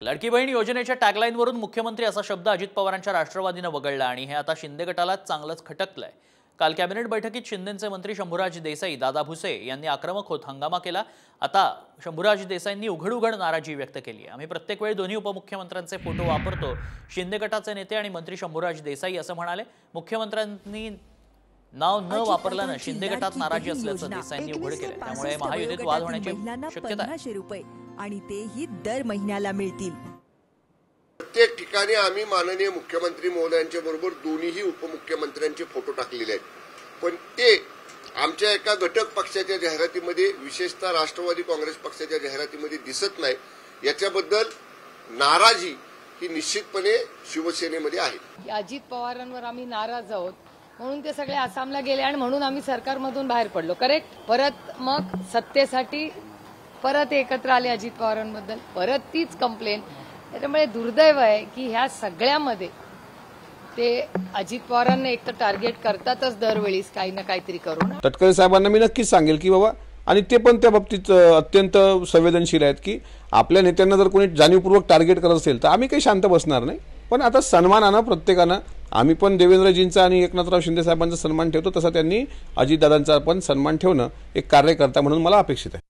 लाडकी बहीण योजनेच्या टॅगलाईनवरून मुख्यमंत्री असा शब्द अजित पवारांच्या राष्ट्रवादीने वगळला आणि हे आता शिंदे गटाला चांगलंच खटकलंय। काल कॅबिनेट बैठकीत शिंदेचे मंत्री शंभूराज देसाई, दादा भुसे यांनी आक्रमक होत हंगामा केला। आता शंभूराज देसाईंनी उघड नाराजी व्यक्त केली आहे। आम्ही प्रत्येक वेळी दोन्ही उपमुख्यमंत्र्यांचे फोटो वापरतो, शिंदे गटाचे नेते आणि मंत्री शंभूराज देसाई असं म्हणाले। मुख्यमंत्र्यांनी नाव न वापरल्याने शिंदे गटात नाराजी असल्याचं देसाईंनी उघड केलं। त्यामुळे महायुतीत वाद होण्याची शक्यता आहे आणि तेही दर महिन्याला मिळतील। प्रत्येक ठिकाणी आम्ही माननीय मुख्यमंत्री महोदयांच्या बरोबर दोन्हीही उपमुख्यमंत्र्यांचे फोटो टाकलेले आहेत, पण ते आमच्या एका घटक पक्षाच्या जाहिरातीमध्ये, विशेषतः राष्ट्रवादी काँग्रेस पक्षाच्या जाहिरातीमध्ये दिसत नाही। याच्याबद्दल नाराजी ही निश्चितपणे शिवसेनेमध्ये आहे। अजित पवारांवर आम्ही नाराज आहोत म्हणून ते सगळे आसामला गेले आणि म्हणून आम्ही सरकारमधून बाहेर पडलो। करेक्ट। परत मग सत्तेसाठी परत एकत्र आले अजित पवारांबद्दल, परत तीच कंप्लेन। त्यामुळे दुर्दैव आहे की ह्या सगळ्यामध्ये ते अजित पवारांना एक तर टार्गेट करतातच दरवेळीच काही ना काहीतरी करून। तटकरे साहेबांना मी नक्कीच सांगेल की बाबा, आणि ते पण त्या बाबतीत अत्यंत संवेदनशील आहेत की आपल्या नेत्यांना जर कोणी जाणीवपूर्वक टार्गेट करत असेल तर आम्ही काही शांत बसणार नाही। पण आता सन्मानानं प्रत्येकानं, आम्ही पण देवेंद्रजींचा आणि एकनाथराव शिंदे साहेबांचा सन्मान ठेवतो, तसा त्यांनी अजितदादांचा पण सन्मान ठेवणं एक कार्यकर्ता म्हणून मला अपेक्षित आहे।